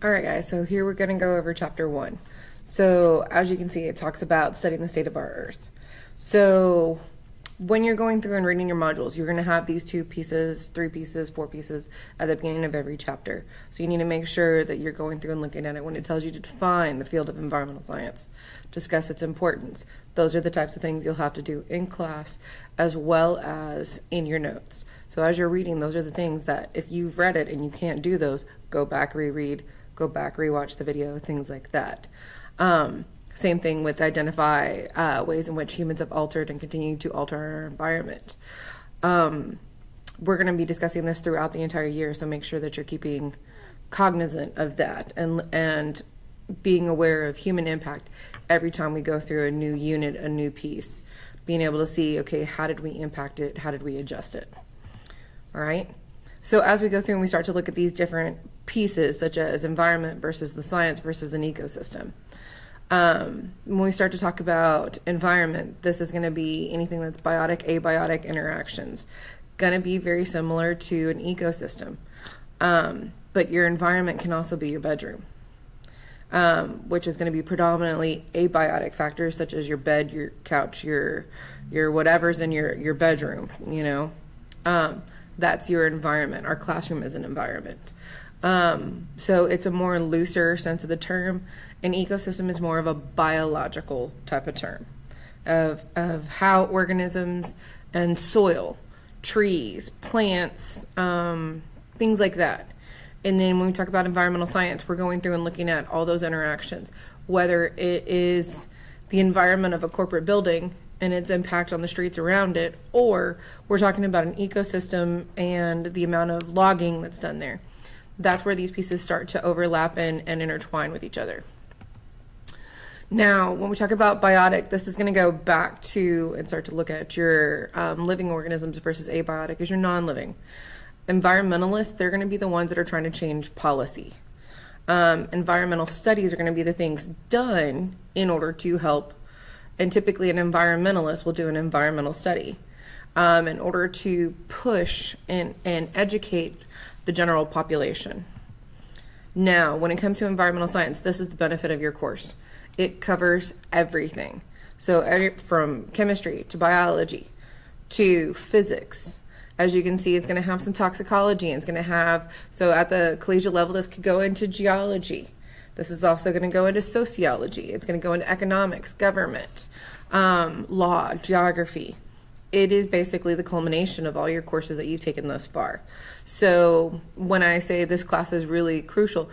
Alright guys, so here we're going to go over chapter 1. So as you can see, it talks about studying the state of our earth. So when you're going through and reading your modules, you're going to have these 2 pieces, 3 pieces, 4 pieces at the beginning of every chapter. So you need to make sure that you're going through and looking at it when it tells you to define the field of environmental science, discuss its importance. Those are the types of things you'll have to do in class as well as in your notes. So as you're reading, those are the things that if you've read it and you can't do those, go back, reread, go back, rewatch the video, things like that. Same thing with identify ways in which humans have altered and continue to alter our environment. We're going to be discussing this throughout the entire year, so make sure that you're keeping cognizant of that and being aware of human impact every time we go through a new unit, a new piece. Being able to see, okay, how did we impact it? How did we adjust it? All right? So as we go through and we start to look at these different pieces, such as environment versus the science versus an ecosystem, when we start to talk about environment, this is going to be anything that's biotic, abiotic interactions. Going to be very similar to an ecosystem. But your environment can also be your bedroom, which is going to be predominantly abiotic factors such as your bed, your couch, your whatever's in your bedroom, you know. That's your environment. Our classroom is an environment. So it's a more looser sense of the term. An ecosystem is more of a biological type of term of how organisms and soil, trees, plants, things like that. And then when we talk about environmental science, we're going through and looking at all those interactions, whether it is the environment of a corporate building and its impact on the streets around it, or we're talking about an ecosystem and the amount of logging that's done there. That's where these pieces start to overlap and intertwine with each other. Now, when we talk about biotic, this is going to go back to and start to look at your living organisms versus abiotic as your non-living. Environmentalists, they're going to be the ones that are trying to change policy. Environmental studies are going to be the things done in order to help. And typically an environmentalist will do an environmental study in order to push and educate the general population. Now, when it comes to environmental science, this is the benefit of your course. It covers everything. So from chemistry to biology to physics. As you can see, it's going to have some toxicology. And it's going to have, so at the collegiate level, this could go into geology. This is also going to go into sociology. It's going to go into economics, government, law, geography. It is basically the culmination of all your courses that you've taken thus far. So when I say this class is really crucial,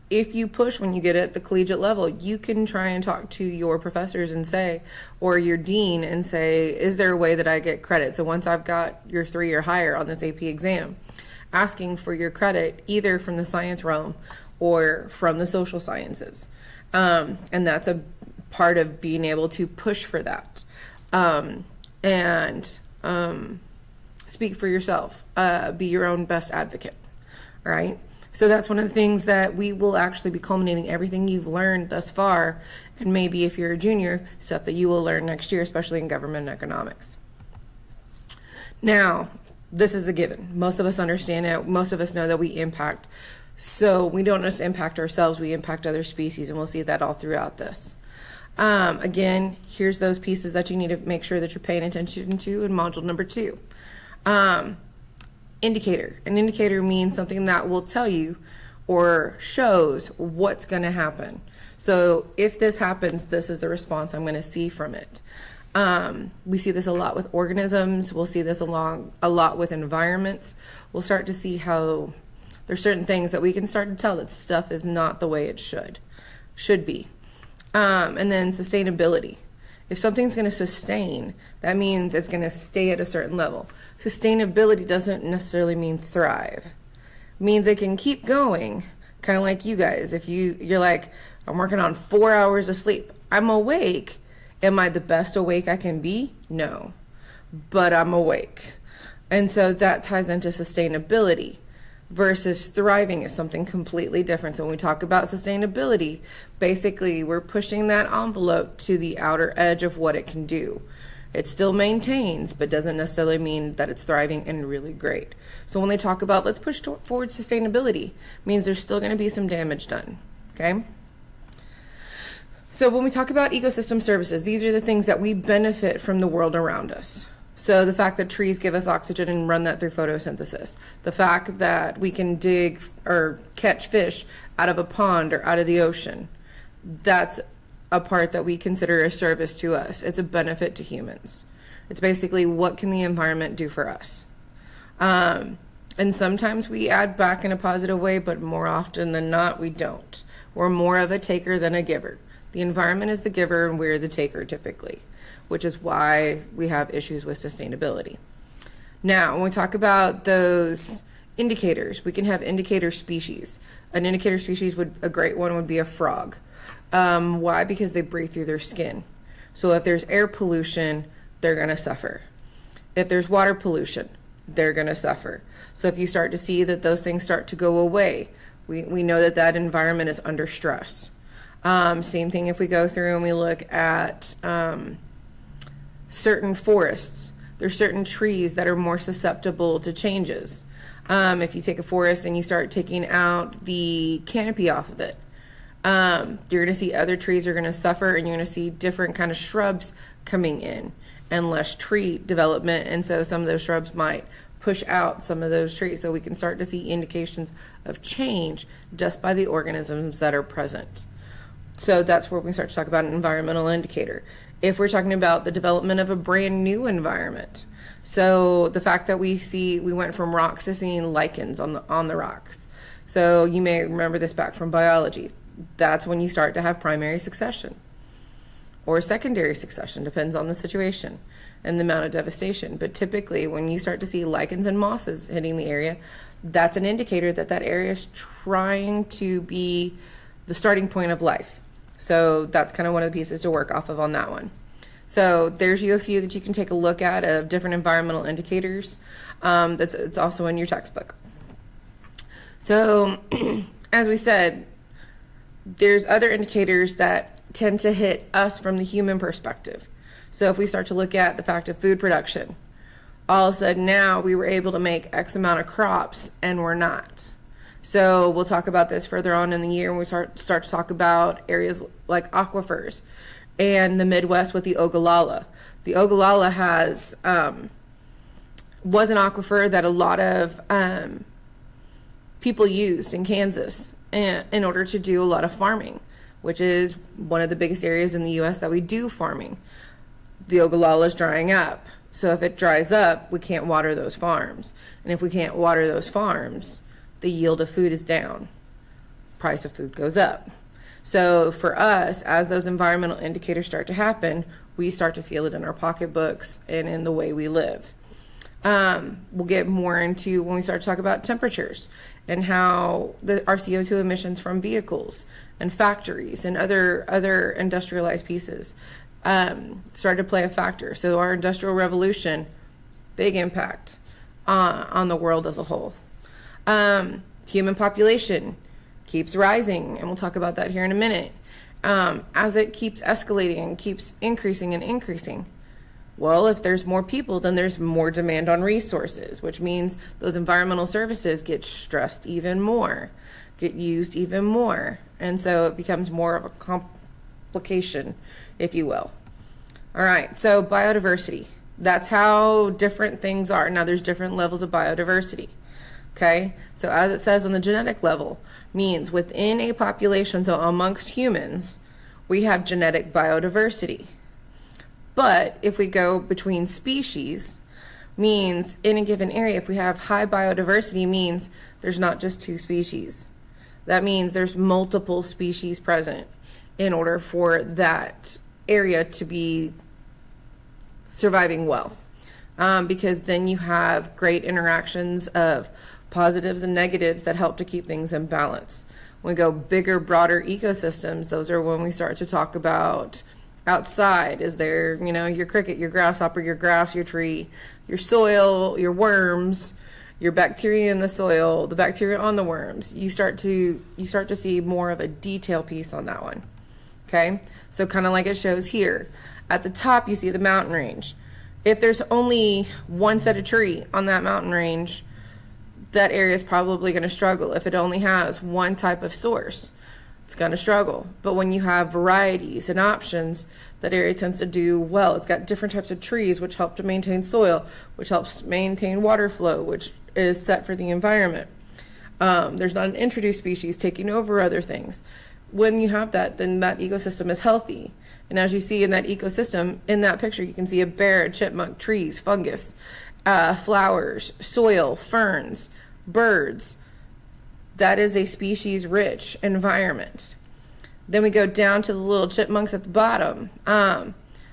if you push when you get at the collegiate level, you can try and talk to your professors and say, or your dean and say, is there a way that I get credit? So once I've got your 3 or higher on this AP exam, asking for your credit either from the science realm or from the social sciences. And that's a part of being able to push for that. And speak for yourself. Be your own best advocate. All right? So that's one of the things that we will actually be culminating everything you've learned thus far, and maybe if you're a junior, stuff that you will learn next year, especially in government and economics. Now, this is a given. Most of us understand it. Most of us know that we impact. So we don't just impact ourselves, we impact other species, and we'll see that all throughout this. Again, here's those pieces that you need to make sure that you're paying attention to in module number 2. Indicator. An indicator means something that will tell you or shows what's going to happen. So if this happens, this is the response I'm going to see from it. We see this a lot with organisms. We'll see this a lot with environments. We'll start to see how there's certain things that we can start to tell that stuff is not the way it should be. And then sustainability. If something's going to sustain, that means it's going to stay at a certain level. Sustainability doesn't necessarily mean thrive. It means it can keep going, kind of like you guys. If you're like, I'm working on 4 hours of sleep. I'm awake. Am I the best awake I can be? No. But I'm awake. And so that ties into sustainability. Versus thriving is something completely different. So when we talk about sustainability, basically we're pushing that envelope to the outer edge of what it can do. It still maintains, but doesn't necessarily mean that it's thriving and really great. So when they talk about let's push forward sustainability, means there's still going to be some damage done. Okay? So when we talk about ecosystem services, these are the things that we benefit from the world around us. So the fact that trees give us oxygen and run that through photosynthesis. The fact that we can dig or catch fish out of a pond or out of the ocean. That's a part that we consider a service to us. It's a benefit to humans. It's basically what can the environment do for us. And sometimes we add back in a positive way, but more often than not, we don't. We're more of a taker than a giver. The environment is the giver and we're the taker typically, which is why we have issues with sustainability. Now, when we talk about those indicators, we can have indicator species. An indicator species a great one would be a frog. Why? Because they breathe through their skin. So if there's air pollution, they're going to suffer. If there's water pollution, they're going to suffer. So if you start to see that those things start to go away, we know that that environment is under stress. Same thing if we go through and we look at certain forests. There's certain trees that are more susceptible to changes. If you take a forest and you start taking out the canopy off of it, you're going to see other trees are going to suffer, and you're going to see different kind of shrubs coming in and less tree development. And so some of those shrubs might push out some of those trees. So we can start to see indications of change just by the organisms that are present. So that's where we start to talk about an environmental indicator. If we're talking about the development of a brand new environment, so the fact that we went from rocks to seeing lichens on the rocks. So you may remember this back from biology. That's when you start to have primary succession or secondary succession, depends on the situation and the amount of devastation. But typically when you start to see lichens and mosses hitting the area, that's an indicator that that area is trying to be the starting point of life. So that's kind of one of the pieces to work off of on that one. So there's a few that you can take a look at of different environmental indicators. It's also in your textbook. So as we said, there's other indicators that tend to hit us from the human perspective. So if we start to look at the fact of food production, all of a sudden now we were able to make X amount of crops and we're not. So we'll talk about this further on in the year when we start to talk about areas like aquifers and the Midwest with the Ogallala. The Ogallala was an aquifer that a lot of people used in Kansas in order to do a lot of farming, which is one of the biggest areas in the U.S. that we do farming. The Ogallala is drying up. So if it dries up, we can't water those farms. And if we can't water those farms, the yield of food is down. Price of food goes up. So for us, as those environmental indicators start to happen, we start to feel it in our pocketbooks and in the way we live. We'll get more into when we start to talk about temperatures and how our CO2 emissions from vehicles and factories and other industrialized pieces started to play a factor. So our industrial revolution, big impact on the world as a whole. Human population keeps rising, and we'll talk about that here in a minute. As it keeps escalating and keeps increasing and increasing. Well, if there's more people, then there's more demand on resources, which means those environmental services get stressed even more, get used even more. And so it becomes more of a complication, if you will. All right, so biodiversity. That's how different things are. Now, there's different levels of biodiversity. Okay, so as it says on the genetic level, means within a population, so amongst humans, we have genetic biodiversity. But if we go between species, means in a given area, if we have high biodiversity, means there's not just two species. That means there's multiple species present in order for that area to be surviving well. Because then you have great interactions of positives and negatives that help to keep things in balance. When we go bigger, broader ecosystems, those are when we start to talk about outside. Is there, your cricket, your grasshopper, your grass, your tree, your soil, your worms, your bacteria in the soil, the bacteria on the worms. You start to see more of a detail piece on that one. Okay? So kind of like it shows here. At the top, you see the mountain range. If there's only one set of tree on that mountain range, that area is probably going to struggle. If it only has one type of source, it's going to struggle. But when you have varieties and options, that area tends to do well. It's got different types of trees, which help to maintain soil, which helps maintain water flow, which is set for the environment. There's not an introduced species taking over other things. When you have that, then that ecosystem is healthy. And as you see in that ecosystem, in that picture, you can see a bear, a chipmunk, trees, fungus, flowers, soil, ferns, birds. That is a species-rich environment. Then we go down to the little chipmunks at the bottom.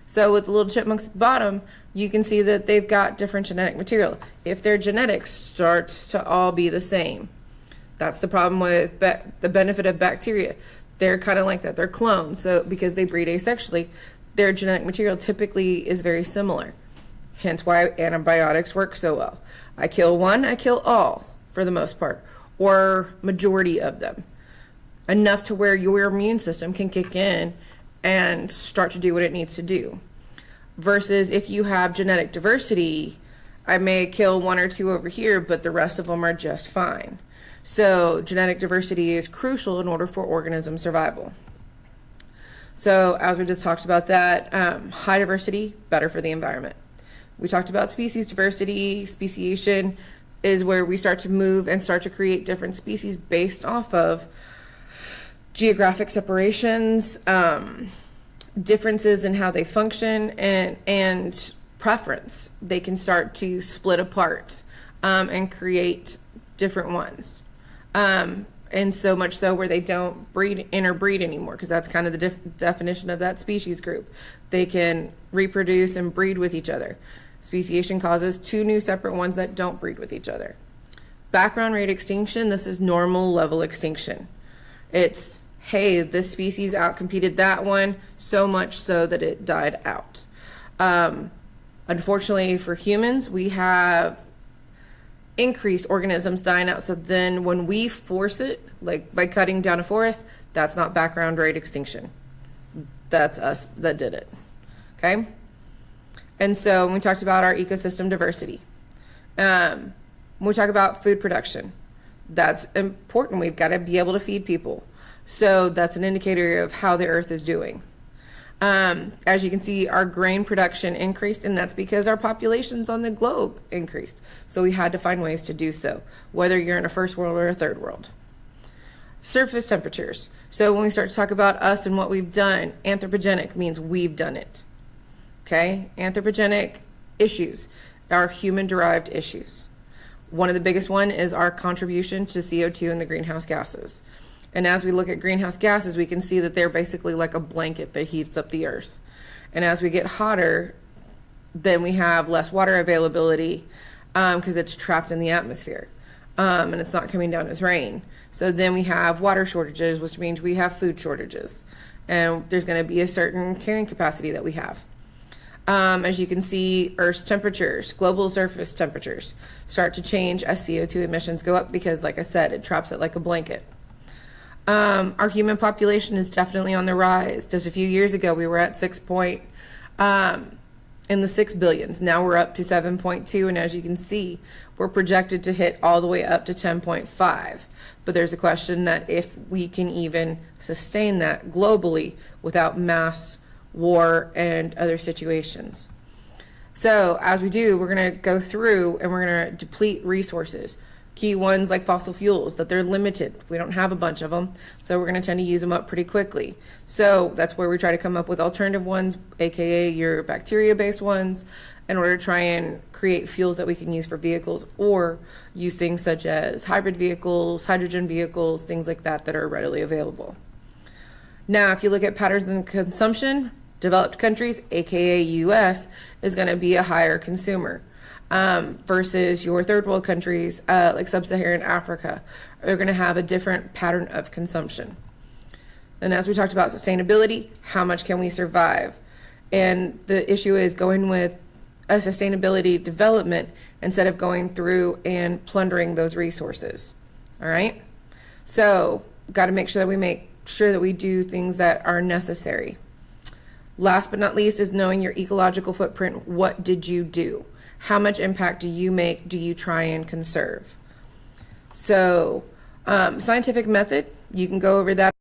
So with the little chipmunks at the bottom, you can see that they've got different genetic material. If their genetics starts to all be the same, that's the problem with the benefit of bacteria. They're kind of like that. They're clones. So because they breed asexually, their genetic material typically is very similar. Hence why antibiotics work so well. I kill one, I kill all for the most part, or majority of them. Enough to where your immune system can kick in and start to do what it needs to do. Versus if you have genetic diversity, I may kill one or two over here, but the rest of them are just fine. So genetic diversity is crucial in order for organism survival. So as we just talked about that, high diversity, better for the environment. We talked about species diversity. Speciation is where we start to move and start to create different species based off of geographic separations, differences in how they function, and preference. They can start to split apart and create different ones. And so much so where they don't interbreed anymore, because that's kind of the definition of that species group. They can reproduce and breed with each other. Speciation causes two new separate ones that don't breed with each other. Background rate extinction, this is normal level extinction. It's, hey, this species outcompeted that one so much so that it died out. Unfortunately for humans, we have increased organisms dying out. So then when we force it, like by cutting down a forest, that's not background rate extinction. That's us that did it. Okay? And so when we talked about our ecosystem diversity, when we talk about food production, that's important. We've got to be able to feed people. So that's an indicator of how the earth is doing. As you can see, our grain production increased, and that's because our populations on the globe increased. So we had to find ways to do so, whether you're in a first world or a third world. Surface temperatures. So when we start to talk about us and what we've done, anthropogenic means we've done it. Okay? Anthropogenic issues are human-derived issues. One of the biggest one is our contribution to CO2 and the greenhouse gases. And as we look at greenhouse gases, we can see that they're basically like a blanket that heats up the earth. And as we get hotter, then we have less water availability because it's trapped in the atmosphere and it's not coming down as rain. So then we have water shortages, which means we have food shortages. And there's going to be a certain carrying capacity that we have. As you can see, Earth's temperatures, global surface temperatures, start to change as CO2 emissions go up because, like I said, it traps it like a blanket. Our human population is definitely on the rise. Just a few years ago, we were at in the 6 billions. Now we're up to 7.2, and as you can see, we're projected to hit all the way up to 10.5. But there's a question that if we can even sustain that globally without mass war and other situations. So as we do, we're going to go through and we're going to deplete resources. Key ones like fossil fuels, that they're limited. We don't have a bunch of them, so we're going to tend to use them up pretty quickly. So that's where we try to come up with alternative ones, aka your bacteria-based ones, in order to try and create fuels that we can use for vehicles, or use things such as hybrid vehicles, hydrogen vehicles, things like that that are readily available. Now, if you look at patterns in consumption, developed countries, aka US, is going to be a higher consumer. Versus your third world countries like sub-Saharan Africa are going to have a different pattern of consumption. And as we talked about sustainability, how much can we survive? And the issue is going with a sustainability development instead of going through and plundering those resources. All right? So got to make sure that we do things that are necessary. Last but not least is knowing your ecological footprint. What did you do? How much impact do you make? Do you try and conserve? So, scientific method, you can go over that.